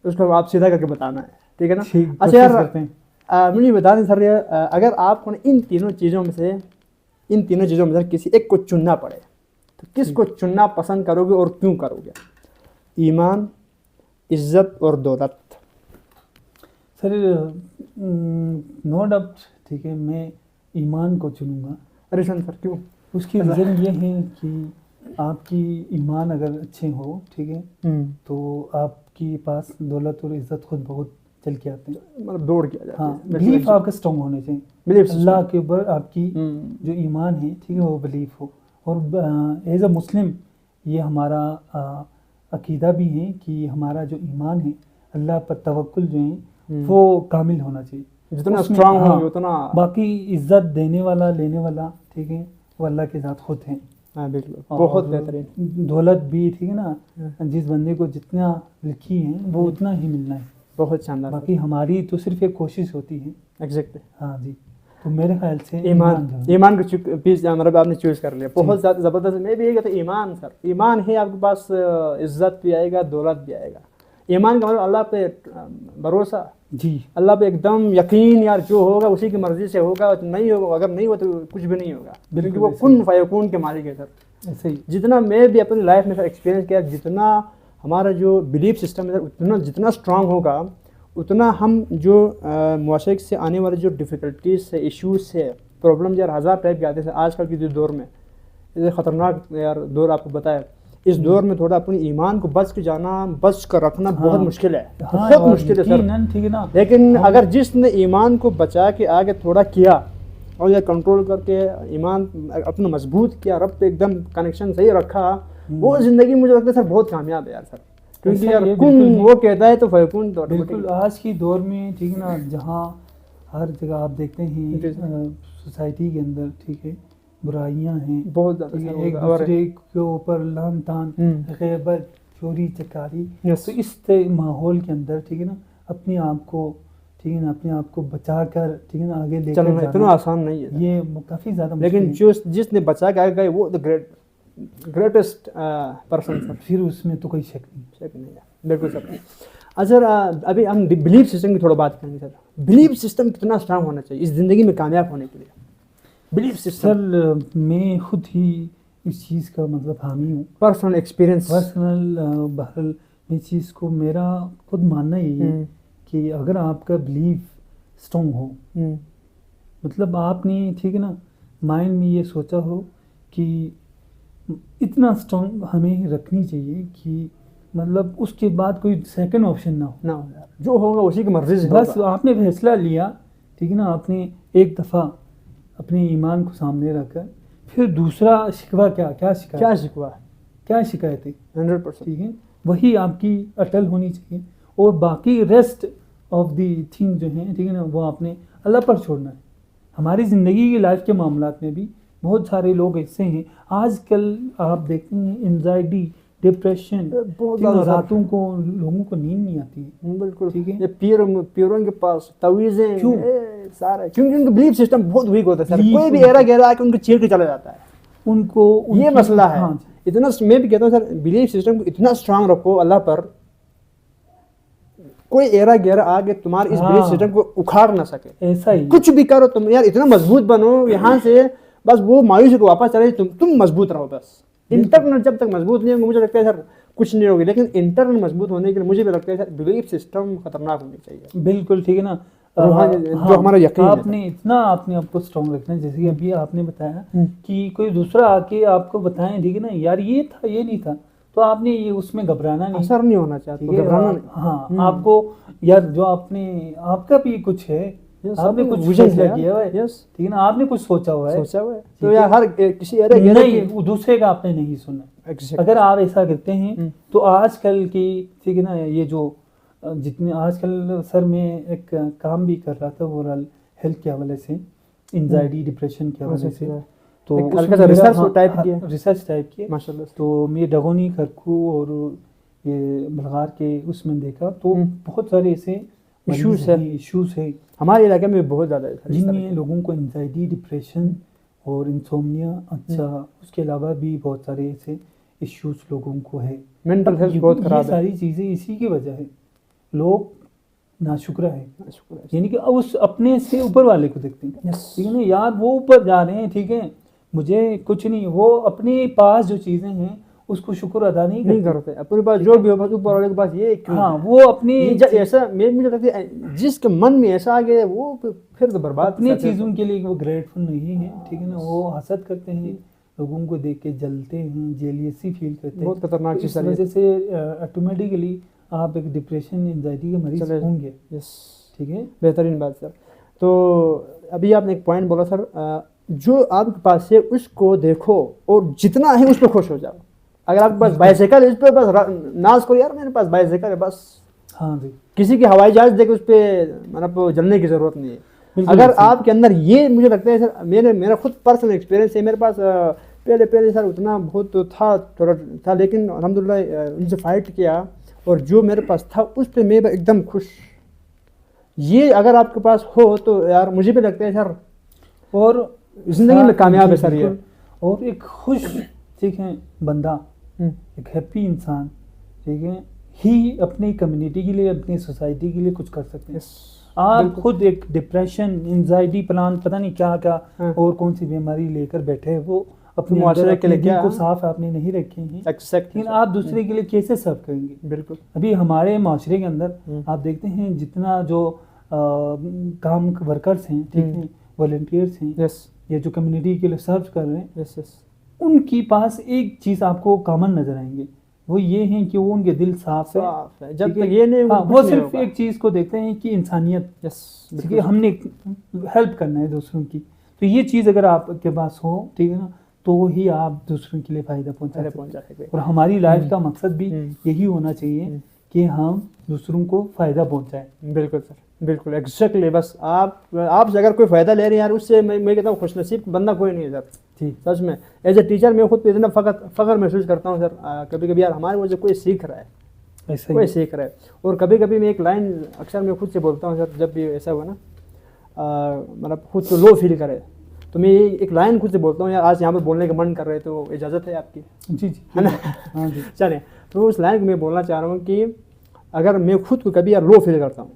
उसको आप सीधा करके बताना है, ठीक है ना? अच्छा यार, मुझे बता दें सर, अगर आपको इन तीनों चीज़ों में से किसी एक को चुनना पड़े, तो किसको चुनना पसंद करोगे और क्यों करोगे? ईमान, इज्जत और दौलत। सर नो डाउट, ठीक है, मैं ईमान को चुनूंगा। अरे सर क्यों? उसकी रीज़न ये है कि आपकी ईमान अगर अच्छे हो, ठीक है, तो आपके पास दौलत और इज्जत खुद बहुत चल के आते हैं, मतलब दौड़ के आ जाते हैं। हाँ, बिलीफ आपका स्ट्रॉन्ग होने चाहिए, अल्लाह के ऊपर आपकी जो ईमान है, ठीक है, वो बिलीफ हो। और एज अ मुस्लिम ये हमारा अकीदा भी है कि हमारा जो ईमान है, अल्लाह पर तवक्कुल जो है वो कामिल होना चाहिए। जितना स्ट्रांग होंगे उतना। बाकी इज्जत देने वाला लेने वाला, ठीक है, वो अल्लाह के साथ खुद हैं। हाँ बिल्कुल, बहुत बेहतरीन। दौलत भी, ठीक है ना, जिस बंदे को जितना लिखी है वो उतना ही मिलना है। बहुत शानदार। बाकी हमारी तो सिर्फ एक कोशिश होती है। एग्जैक्टली। हाँ जी। तो मेरे ख्याल से ईमान को पीस मतलब आपने चूज कर लिया, बहुत ज़्यादा ज़बरदस्त। मैं भी यही कहता हूँ, ईमान सर, ईमान है आपके पास, इज्जत भी आएगा, दौलत भी आएगा। ईमान का मतलब अल्लाह पे भरोसा जी, अल्लाह पे एकदम यकीन, यार जो होगा उसी की मर्जी से होगा, नहीं होगा, अगर नहीं हुआ तो कुछ भी नहीं होगा, क्योंकि वो कुन फयकून के मालिक है सर। ऐसे ही जितना मैं भी अपनी लाइफ में एक्सपीरियंस किया, जितना हमारा जो बिलीफ सिस्टम है उतना जितना स्ट्रांग होगा, उतना हम जो मुआशरे से आने वाले जो डिफ़िकल्टीज से, इश्यूज से, प्रॉब्लम यार हज़ार टाइप के आते हैं आजकल के जो दौर में, ये ख़तरनाक यार दौर आपको बताया। इस दौर में थोड़ा अपनी ईमान को बच के जाना, बच कर रखना बहुत मुश्किल है, बहुत मुश्किल है सर, ठीक है ना। लेकिन अगर जिसने ईमान को बचा के आगे थोड़ा किया और या कंट्रोल करके ईमान अपना मजबूत किया, रब पे एकदम कनेक्शन सही रखा, वो ज़िंदगी मुझे लगता है सर बहुत कामयाब है यार सर, क्योंकि यार कुन वो कहता है तो फयकून तो बिल्कुल। आज की दौर में, ठीक है ना, जहाँ हर जगह आप देखते हैं सोसाइटी के अंदर, ठीक है, बुराइयां हैं बहुत ज़्यादा, एक दूसरे के ऊपर लान तान, ग़ीबत, चोरी चकारी। तो इस माहौल के अंदर, ठीक है ना, अपने आप को, ठीक है ना, अपने आप को बचा कर, ठीक है ना, आगे लेकर चलना इतना आसान नहीं है, ये काफ़ी ज़्यादा। लेकिन जिसने बचा के आगे गए वो द ग्रेटेस्ट पर्सन सर, फिर उसमें तो कोई शक नहीं है। बिल्कुल सर। अच्छा अभी हम बिलीफ सिस्टम की थोड़ा बात करेंगे सर। बिलीफ सिस्टम कितना स्ट्रांग होना चाहिए इस ज़िंदगी में कामयाब होने के लिए? बिलीफ सिस्टम सर मैं खुद ही इस चीज़ का मतलब हामी हूँ, पर्सनल एक्सपीरियंस, बहरहाल इस चीज़ को मेरा खुद मानना ही है कि अगर आपका बिलीफ स्ट्रॉन्ग हो, मतलब आपने, ठीक है ना, माइंड में ये सोचा हो कि इतना स्ट्रॉन्ग हमें रखनी चाहिए कि मतलब उसके बाद कोई सेकंड ऑप्शन ना हो यार, जो होगा उसी की मर्जी से, बस आपने फैसला लिया, ठीक है ना, आपने एक दफ़ा अपने ईमान को सामने रखकर फिर दूसरा शिकवा क्या शिकायत, क्या शिकवा है, क्या शिकायत है, 100%। ठीक है, वही आपकी अटल होनी चाहिए। और बाकी रेस्ट ऑफ दी थिंग जो है, ठीक है ना, वो आपने अल्लाह पर छोड़ना है। हमारी ज़िंदगी की लाइफ के मामलात में भी बहुत सारे लोग ऐसे हैं, आजकल आप देखते हैं एंजाइटी, डिप्रेशन, बहुत ठीक है, ज़्यादा रातों को लोगों को नींद नहीं आती है। बिल्कुल, ठीक है। ये पीरों के पास तवीज़ें, क्यों? सारा क्योंकि उनका बिलीफ सिस्टम बहुत वीक होता है सर। Belief कोई भी उनका- एरा गहरा आके उनको चीर के चला जाता है। उनको ये उनकी- मसला है। हाँ, इतना मैं भी कहता हूँ सर, बिलीफ सिस्टम को इतना स्ट्रांग रखो अल्लाह पर, कोई एरा गहरा आके तुम्हारे इस बिलीफ हाँ। सिस्टम को उखाड़ ना सके। ऐसा ही कुछ भी करो तुम यार, इतना मजबूत बनो यहाँ से, बस वो मायूसी को वापस चले, तुम मजबूत रहो बस। इंटरनल जब तक मजबूत नहीं होंगे, मुझे लगता है सर कुछ नहीं होगी। लेकिन इंटरनल मजबूत होने के लिए मुझे भी लगता है सर बिलीफ सिस्टम खतरनाक होनी चाहिए। बिल्कुल, ठीक है ना। रूहानी जो हमारा यकीन है आपने इतना आपने आपको स्ट्रॉन्ग रखना है, जैसे कि अभी आपने बताया हम्म। कि कोई दूसरा आके आपको बताएं, ठीक है ना, यार ये था ये नहीं था, तो आपने ये उसमें घबराना नहीं, असर नहीं होना चाहिए, ठीक तो है। घबराना नहीं। हाँ, आपको यार जो आपने आपका भी कुछ है, Yes, आपने सब कुछ vision फैसला है, किया हुआ है, yes। ठीक है ना, आपने कुछ सोचा हुआ है, सोचा हुआ है, तो ठीक यार है। हर किसी एरा गहरा नहीं, वो दूसरे का आपने नहीं सुना। Exactly। अगर आप ऐसा करते हैं हम्म। तो आजकल की, ठीक है ना, ये जो जितने आजकल सर मैं एक काम भी कर रहा था ओवरऑल हेल्थ के हवाले से, एंजाइटी डिप्रेशन के हवाले से, तो एक उसमें हल्का सा मेरा- research हाँ, type हाँ, किया। रिसर्च टाइप किया। माशाल्लाह। तो मैं डगोनी खरखू और ये बलगार के उसमें देखा, तो बहुत सारे ऐसे Issues इश्यूज है हमारे इलाके में बहुत ज़्यादा है सर इस तरह जिनमें लोगों को एंजाइटी, डिप्रेशन और इंसोम्निया, अच्छा उसके अलावा भी बहुत सारे ऐसे इश्यूज लोगों को है। के। मेंटल हेल्थ ये- बहुत ये खराब है। सारी चीज़ें इसी की वजह है, लोग नाशुक्र है, शुक्र है। यानी कि अब उस अपने से ऊपर वाले को देखते हैं, Yes। ठीक है ना, यार वो ऊपर जा रहे हैं, ठीक है, मुझे कुछ नहीं, वो अपने पास जो चीज़ें हैं उसको शुक्र अदा नहीं नहीं करते। करते अपने पास जो भी हो, बस ऊपर वाले के पास ये क्यों हाँ, है? वो अपनी ये ऐसा मुझे लगता है जिसके मन में ऐसा आ गया वो फिर तो बर्बाद अपनी करते हैं। चीज़ों के लिए वो ग्रेटफुल नहीं है, ठीक है ना, वो हसद करते हैं, लोगों को देख के जलते हैं, जेलियसी फील करते हैं। बहुत खतरनाक तो चीज़ इस है ये। वजह से ऑटोमेटिकली आप एक डिप्रेशन, एंजाइटी के मरीज चले- होंगे, यस, ठीक है। बेहतरीन बात सर। तो अभी आपने एक पॉइंट बोला सर, जो आपके पास है उसको देखो और जितना है उस पर खुश हो जाओ। अगर आपके पास बाइसाइकिल है उस पर बस नाज करो, यार मेरे पास बाइसाइकिल है बस। हाँ जी, किसी की हवाई जहाज देखे उस पर मतलब जलने की जरूरत नहीं है। बिल्कुल अगर सही। आपके अंदर ये, मुझे लगता है सर, मेरा खुद पर्सनल एक्सपीरियंस है। मेरे पास पहले सर उतना बहुत तो था, थोड़ा था, लेकिन अल्हम्दुलिल्लाह उनसे फाइट किया और जो मेरे पास था उस पर मैं एकदम खुश। ये अगर आपके पास हो तो यार मुझे भी लगता है सर और जिंदगी में कामयाब है सर ये। बिल्कुल। और एक खुश, ठीक है, बंदा, एक हैप्पी इंसान, ठीक है, ही अपनी कम्युनिटी के लिए, अपनी सोसाइटी के लिए कुछ कर सकते हैं। आप खुद एक डिप्रेशन, एंजाइटी, प्लान, पता नहीं क्या क्या हाँ। और कौन सी बीमारी लेकर बैठे हैं, वो अपने मुआशरे अंदर के लिए अपने दिल क्या को है? साफ आपने नहीं रखे हैं, एक्सेप्ट लेकिन आप दूसरे के लिए कैसे सर्व करेंगे। बिल्कुल। अभी हमारे माशरे के अंदर आप देखते हैं जितना जो काम वर्कर्स हैं, ठीक है, वॉलंटियर्स हैं, यस ये जो कम्युनिटी के लिए सर्व कर रहे हैं, यस यस, उनके पास एक चीज़ आपको कॉमन नजर आएंगे, वो ये है कि वो उनके दिल साफ है। साफ है। जब ठीक तक ये नहीं होगा, हाँ, कुछ वो नहीं सिर्फ होगा। एक चीज़ को देखते हैं कि इंसानियत, यस ठीक है, हमने हेल्प करना है दूसरों की। तो ये चीज़ अगर आपके पास हो, ठीक है ना, तो ही आप दूसरों के लिए फ़ायदा पहुंचा सकते पहुंचा हैं। सकते। और हमारी लाइफ का मकसद भी हम्म। यही होना चाहिए कि हम दूसरों को फ़ायदा पहुंचाएं। बिल्कुल सर, बिल्कुल एग्जैक्टली। बस आपसे अगर कोई फ़ायदा ले रहे हैं यार, उससे मैं कहता हूँ खुशनसीब बंदा कोई नहीं है सर। जी, सच में एज ए टीचर मैं खुद पे इतना फ़ख्र महसूस करता हूँ सर। कभी कभी यार हमारे वजह कोई सीख रहा है, ऐसा कोई ही सीख रहा है। और कभी कभी मैं एक लाइन अक्सर मैं खुद से बोलता हूँ सर, जब भी ऐसा हुआ ना, मतलब खुद को लो फील करे तो मैं ये एक लाइन खुद से बोलता हूँ, यार आज यहाँ पर बोलने का मन कर रहे तो इजाज़त है आपकी, जी जी, है ना? हाँ जी, चलें, तो उस लाइन को मैं बोलना चाह रहा हूँ कि अगर मैं खुद को कभी यार लो फील करता हूँ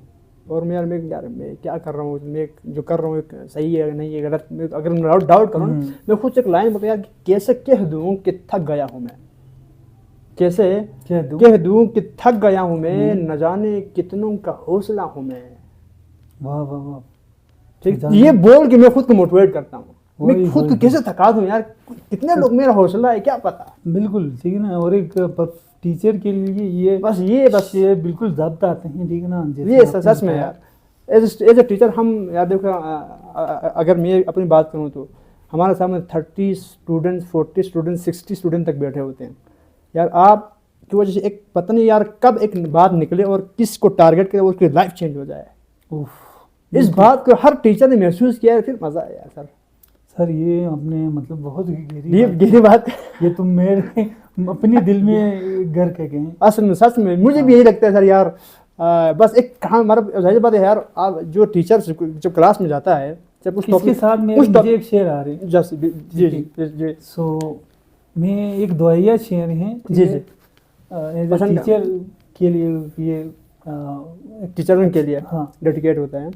और मैं क्या कर रहा हूँ, मैं जो कर रहा हूँ सही है नहीं है गलत, अगर मैं डाउट करूँ मैं खुद से एक लाइन बोलता यार कैसे कह दूँ कि थक गया हूँ मैं, कैसे कह दूँ कि थक गया हूँ मैं, न जाने कितनों का हौसला हूँ मैं। वाह वाह वाह, ठीक, ये बोल के मैं खुद को मोटिवेट करता हूँ। मैं खुद को कैसे थका दूँ यार, कितने लोग मेरा हौसला है क्या पता। बिल्कुल ठीक है ना। और एक टीचर के लिए ये ये बिल्कुल ज़ब्त आते हैं, ठीक है ना, ये सच में यार एज ए टीचर हम यार देखो, अगर मैं अपनी बात करूँ तो हमारे सामने 30 स्टूडेंट्स, 40 स्टूडेंट्स, 60 स्टूडेंट तक बैठे होते हैं यार। आप की वजह से एक पता नहीं यार कब एक बात निकले और किस को टारगेट करे उसकी लाइफ चेंज हो जाए। इस बात को हर टीचर ने महसूस किया है, फिर मज़ा आया सर। सर ये आपने मतलब बहुत गहरी बात ये तुम मेरे अपने दिल में घर के गए। असल में सच में मुझे भी यही लगता है सर यार। बस एक कहानी, हमारा जाहिर बात है यार, आप जो टीचर जब क्लास में जाता है, जब उस इसके साथ मुझे एक शेर आ रहे हैं। जी जी जी। सो मैं एक दुआया शेर है जी जी, टीचर के लिए, ये टीचर के लिए हाँ डेडिकेट होता है।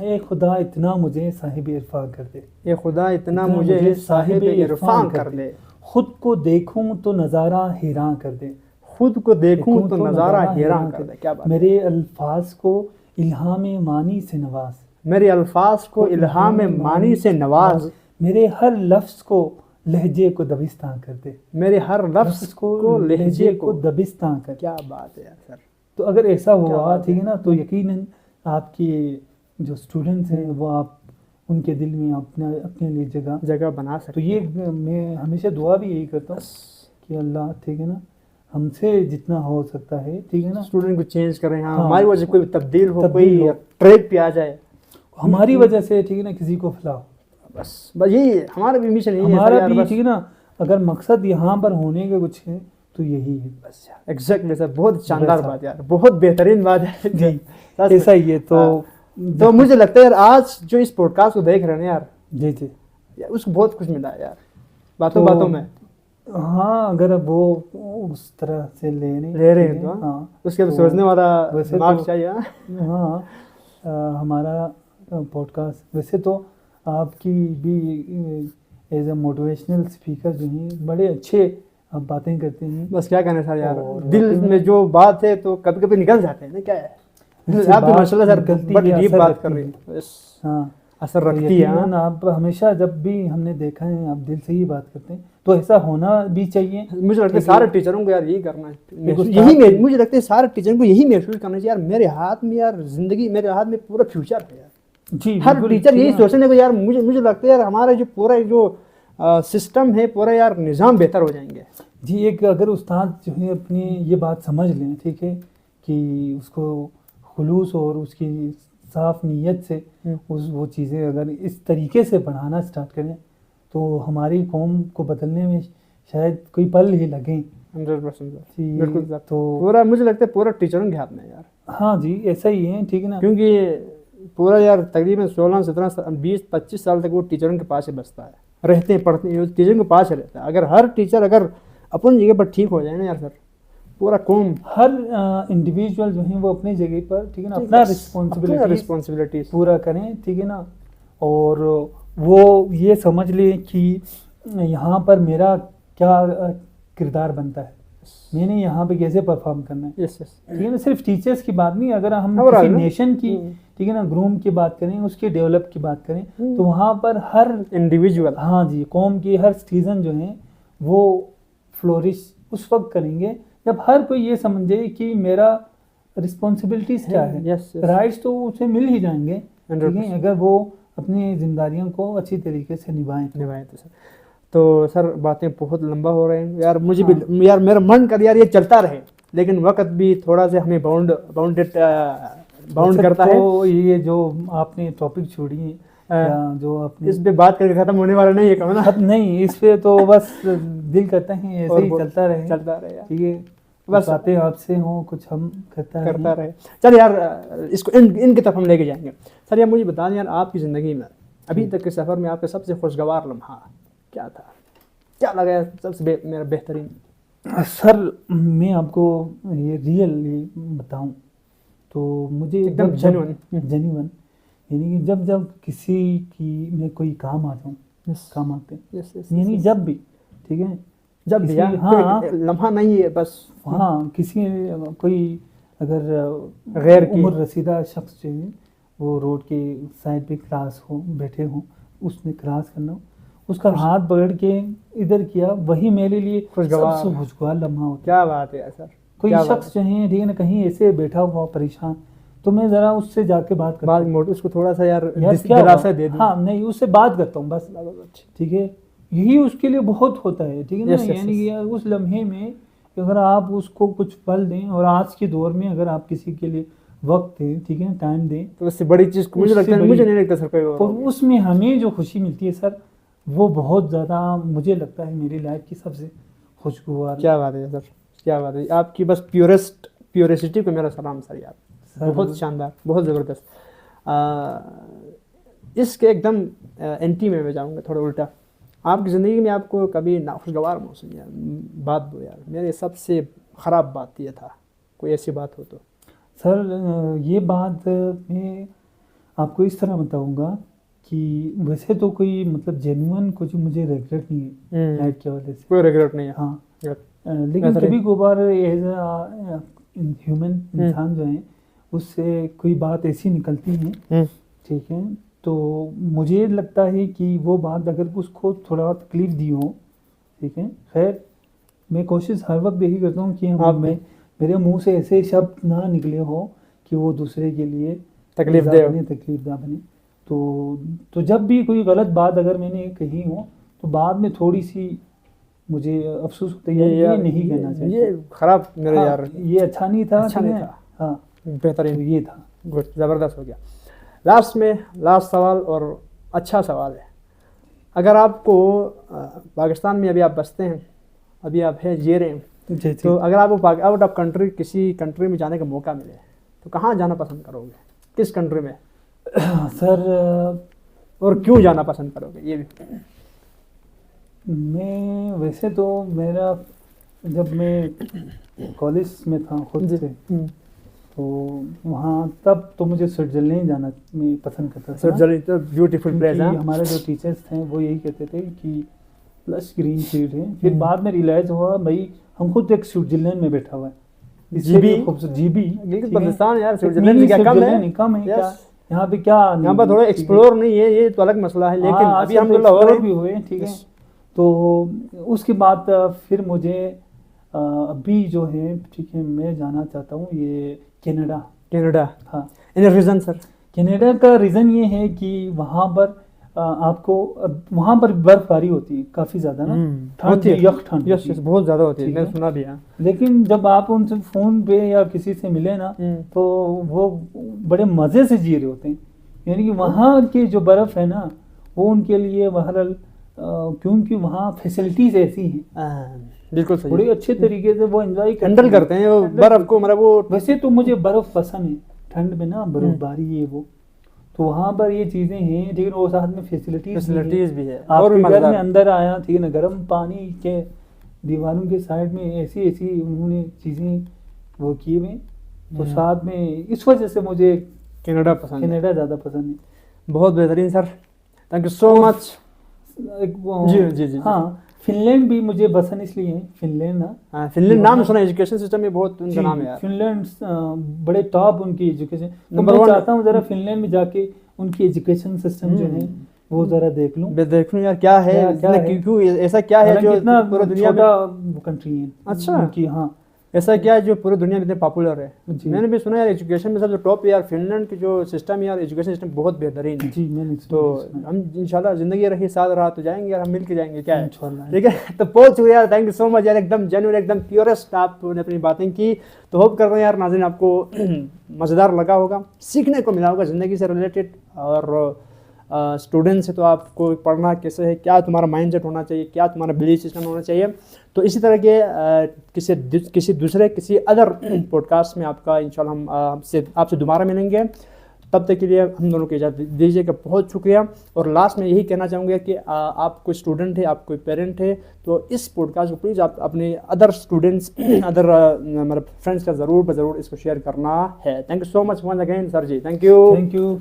ए खुदा इतना मुझे साहिब इरफान कर दे, ये खुदा इतना मुझे साहिब इरफान कर दे, खुद को देखूं तो नज़ारा हैरान कर दे, खुद को देखूं तो नज़ारा हैरान कर दे। क्या बात। मेरे अल्फाज को इल्हाम मानी से नवाज, मेरे अल्फाज को इल्हाम मानी से नवाज, मेरे हर लफ्ज़ को लहजे को दबिस्तान कर दे, मेरे हर लफ्ज़ को लहजे को दबिस्तान कर। क्या बात है यार सर। तो अगर ऐसा हुआ ठीक है ना, तो यकीनन आपके जो स्टूडेंट्स हैं वो आप उनके दिल में अपने लिए जगह बना सकते। तो ये मैं हमेशा दुआ भी यही करता हूँ कि अल्लाह ठीक है ना हमसे जितना हो सकता है ठीक है ना स्टूडेंट को चेंज करें। हाँ, हाँ, हमारी वजह से कोई तब्दील हो, कोई ट्रैक पे आ जाए, हमारी वजह से ठीक है ना किसी को फलाह। बस यही हमारा भी मिशन यही है हमारा भी ठीक है ना। अगर मकसद यहाँ पर होने के कुछ है तो यही है बस यार। एग्जैक्टली सर, बहुत शानदार बात यार, बहुत बेहतरीन बात है जी। ऐसा ही है। तो मुझे लगता है यार आज जो इस पॉडकास्ट को देख रहे हैं ना यार, जी जी यार उसको बहुत कुछ मिला है यार बातों में। हाँ, अगर वो उस तरह से ले रहे हैं तो हाँ, उसके सोचने वाला दिमाग चाहिए। हाँ, हमारा पॉडकास्ट वैसे तो आपकी भी एज अ मोटिवेशनल स्पीकर जो हैं बड़े अच्छे आप बातें करते हैं। बस क्या कहना सर यार, दिल में जो बात है तो कभी कभी निकल जाते हैं ना। क्या है आप माशाल्लाह सर बड़ी डीप बात कर रही हैं। हाँ, असर रखती है। आप हमेशा जब भी हमने देखा है आप दिल से ही बात करते हैं, तो ऐसा होना भी चाहिए। मुझे लगता है सारे टीचरों को यार यही करना है, यही मुझे लगता है सारे टीचरों को यही महसूस करना चाहिए यार, मेरे हाथ में यार जिंदगी, मेरे हाथ में पूरा फ्यूचर है यार। जी, हर टीचर यही सोचने को यार, मुझे लगता है यार हमारा जो पूरा जो सिस्टम है पूरा यार निज़ाम बेहतर हो जाएंगे। जी, एक अगर उस्ताद जो है अपनी ये बात समझ लें ठीक है कि उसको खुलूस और उसकी साफ नीयत से वो चीज़ें अगर इस तरीके से पढ़ाना स्टार्ट करें तो हमारी कौम को बदलने में शायद कोई पल ही लगे। 100% बिल्कुल। तो पूरा मुझे लगता है पूरा टीचरों के हाथ में यार। हाँ जी, ऐसा ही है ठीक है ना, क्योंकि पूरा यार तकरीबन 16, 17, 20, 25 साल तक वो टीचरों के पास ही बसता है, रहते हैं, पढ़ते हैं, टीचरों के पास ही रहता है। अगर हर टीचर अगर अपनी जगह पर ठीक हो जाए ना यार सर, पूरा कौम, हर इंडिविजुअल जो है वो अपनी जगह पर ठीक है ना अपना रिस्पॉन्सिबिलिटी पूरा करें ठीक है ना, और वो ये समझ लें कि यहाँ पर मेरा क्या किरदार बनता है, मैंने यहाँ पे कैसे परफॉर्म करना है। ठीक है ना, सिर्फ टीचर्स की बात नहीं, अगर हम किसी नेशन की ठीक है ना ग्रूम की बात करें, उसके डेवलप की बात करें, तो वहाँ पर हर इंडिविजुअल, हाँ जी, कौम की हर सिटीजन जो है वो फ्लोरिश उस वक्त करेंगे जब हर कोई ये समझे कि मेरा रिस्पॉन्सिबिलिटीज क्या है। राइट्स तो उसे मिल ही जाएंगे ठीक है, अगर वो अपनी जिम्मेदारियों को अच्छी तरीके से निभाएं तो सर बातें बहुत लंबा हो रहे हैं यार, मुझे भी यार मेरा मन कर यार ये चलता रहे, लेकिन वक्त भी थोड़ा से हमें बाउंड करता है। तो ये जो आपने टॉपिक छोड़ी है जो आपने इस पे बात करके खत्म होने वाला नहीं है कम ना, नहीं, इस पे तो बस दिल करता है ऐसे ही चलता रहे ठीक है, बस बातें आपसे हों, कुछ हम करता रहे। चल यार इसको इनकी तरफ हम लेके जाएंगे। सर यार मुझे बता दें यार, आपकी ज़िंदगी में अभी तक के सफ़र में आपका सबसे खुशगवार लम्हा क्या था, क्या लगा सबसे मेरा बेहतरीन? सर मैं आपको ये रियली बताऊं तो मुझे एकदम जेन्युइन यानी कि जब किसी की में कोई काम आ जाऊँ, काम आते यानी जब भी ठीक है, जब भी हाँ लम्हा नहीं है बस, हाँ किसी कोई अगर गैर उम्र रसीदा शख्स जो है वो रोड के साइड पे क्रॉस हो बैठे हो, उसने क्रॉस करना हो, उसका हाथ पकड़ के इधर किया, वही मेरे लिए खुशगवार लम्हा होता है। क्या बात है सर, कोई शख्स जो है ठीक है ना कहीं ऐसे बैठा हुआ परेशान, तो मैं ज़रा उससे जाके बात करता बाद मोट उसको थोड़ा सा यार यार क्या दिलासा हुआ? दे दूं। हाँ, नहीं, उससे बात क्या दिलासा हुआ? दे दूं। हाँ, नहीं, उससे बात करता हूँ बस, ठीक है? यही उसके लिए बहुत होता है, ठीक है ना? यस, यस, यानी कि यार उस लम्हे में कि अगर आप उसको कुछ पल दें, और आज के दौर में अगर आप किसी के लिए वक्त दें, ठीक है, टाइम दें, तो उससे बड़ी चीज मुझे उससे लगता है, बड़ी- मुझे नहीं लगता सर कोई और तो होगी। उसमें हमें जो खुशी मिलती है सर, वो बहुत ज़्यादा मुझे लगता है मेरी लाइफ की सबसे खुशगवार। क्या बात है सर, क्या बात है आपकी, बस प्योरिसिटी को मेरा सलाम सर यार, सर, बहुत शानदार, बहुत ज़बरदस्त। इसके एकदम एंटी में मैं जाऊँगा, थोड़ा उल्टा। आपकी ज़िंदगी में आपको कभी नाखुशगवार मौसम या बात दो यार, मेरे सबसे ख़राब बात ये था, कोई ऐसी बात हो तो। सर ये बात मैं आपको इस तरह बताऊंगा कि वैसे तो कोई मतलब जेन्युइन कुछ मुझे रिग्रेट नहीं है लाइफ के हवाले से। कोई रिग्रेट नहीं है। हाँ, Yep. लेकिन बेहतरीन। कभी कभार एज ह्यूमन इंसान जो है, उससे कोई बात ऐसी निकलती है, ठीक है, तो मुझे लगता है कि वो बात अगर उसको थोड़ा तकलीफ दी हो, ठीक है, खैर मैं कोशिश हर वक्त यही करता हूँ कि मैं मेरे मुंह से ऐसे शब्द ना निकले हो कि वो दूसरे के लिए तकलीफ तकलीफदा बने। तो जब भी कोई गलत बात अगर मैंने कही हो, तो बाद में थोड़ी सी मुझे अफसोस होता है, ये नहीं कहना चाहिए, ये खराब मेरे हाँ, यार, ये अच्छा नहीं था, अच्छा ठीक नहीं है? था। हाँ, बेहतरीन, तो ये था। गुड, ज़बरदस्त हो गया। लास्ट सवाल, और अच्छा सवाल है। अगर आपको पाकिस्तान में अभी आप बसते हैं, अभी आप है जी रहे हैं, तो अगर आपको आउट ऑफ कंट्री किसी कंट्री में जाने का मौका मिले, तो कहाँ जाना पसंद करोगे, किस कंट्री में सर, और क्यों जाना पसंद करोगे, ये भी। मैं वैसे तो मेरा जब मैं कॉलेज में था खुद से, तो वहाँ तब तो मुझे स्विट्ज़रलैंड जाना मैं पसंद करता था। स्विट्ज़रलैंड तो ब्यूटीफुल प्लेस है। हमारे जो टीचर्स थे वो यही कहते थे कि प्लस ग्रीन फील्ड है। फिर बाद में रियलाइज़ हुआ भाई हम खुद एक स्विट्ज़रलैंड में बैठा हुआ है, जीबी पाकिस्तान यार, स्विट्ज़रलैंड से क्या कम है, कम है क्या यहाँ पे, क्या यहाँ पर थोड़ा एक्सप्लोर नहीं है, ये तो अलग मसला है, लेकिन अभी हम लोग लाहौर भी हुए, ठीक है। तो उसके बाद फिर मुझे अभी जो है, ठीक है, मैं जाना चाहता हूँ ये कनाडा। हाँ, इन रीज़न सर, कनाडा का रीज़न ये है कि वहाँ पर आपको वहाँ पर बर्फबारी होती है काफ़ी ज़्यादा ना, ठंड, यख ठंड, यस बहुत ज़्यादा होती है, मैंने सुना भी है। लेकिन जब आप उनसे फ़ोन पे या किसी से मिले ना, तो वो बड़े मज़े से जी रहे होते हैं, यानी कि वहाँ की जो बर्फ़ है ना, वो उनके लिए बहरहाल क्योंकि वहाँ फैसिलिटीज़ ऐसी हैं, बिल्कुल सही, बड़े अच्छे तरीके से वो एंजॉय हैंडल करते हैं वो बर्फ़ को, मतलब वो। वैसे तो मुझे बर्फ़ पसंद है, ठंड में ना बर्फबारी ये वो, तो वहाँ पर ये चीज़ें हैं, लेकिन वो साथ में फैसिलिटीज़ भी है। और घर में अंदर आया, ठीक है ना, गर्म पानी के दीवारों के साइड में ऐसी उन्होंने चीज़ें वो किए हुए, तो साथ में इस वजह से मुझे कनाडा ज़्यादा पसंद है। बहुत बेहतरीन sir, thank you so much. जी। हाँ, फिनलैंड भी मुझे पसंद इसलिए है, फिनलैंड नाम सुना, एजुकेशन सिस्टम में बहुत उनका नाम है यार। फिनलैंड बड़े टॉप उनकी एजुकेशन, तो नंबर मैं 1 चाहता हूँ ज़रा फिनलैंड में जाके उनकी एजुकेशन सिस्टम जो है वो ज़रा देख लूँ यार, क्या है, क्यों ऐसा क्या है जो पूरी दुनिया में कंट्री है। अच्छा उनकी, हाँ, ऐसा क्या है जो पूरी दुनिया में इतने पॉपुलर है। मैंने भी सुना यार, एजुकेशन में सबसे टॉप यार फिनलैंड की जो सिस्टम यार, एजुकेशन सिस्टम बहुत बेहतरीन है। जी, मैंने तो हम इंशाल्लाह ज़िंदगी रही साथ रहा तो जाएंगे यार, हम मिल के जाएंगे, क्या है, इंशाल्लाह। ठीक है। तो पहुंच हुए यार, थैंक यू सो मच यार, एकदम जेन्युइन, एकदम प्योरेस्ट आपने अपनी बातें की। तो होप कर रहे हैं यार नाज़रीन आपको मज़ेदार लगा होगा, सीखने को मिला होगा ज़िंदगी से रिलेटेड। और स्टूडेंट से तो आपको पढ़ना कैसे है, क्या तुम्हारा माइंडसेट होना चाहिए, क्या तुम्हारा बिलीफ सिस्टम होना चाहिए। तो इसी तरह के किसी अदर पॉडकास्ट में आपका इंशाल्लाह हम आपसे दोबारा मिलेंगे। तब तक के लिए हम दोनों को इजाज़त दीजिएगा, बहुत शुक्रिया। और लास्ट में यही कहना चाहूँगा कि आप कोई स्टूडेंट है, आप कोई पेरेंट है, तो इस पॉडकास्ट को प्लीज़ आप अपने अदर स्टूडेंट्स, अदर मतलब फ्रेंड्स का ज़रूर इसको शेयर करना है। Thank you so much once again sir ji, thank you.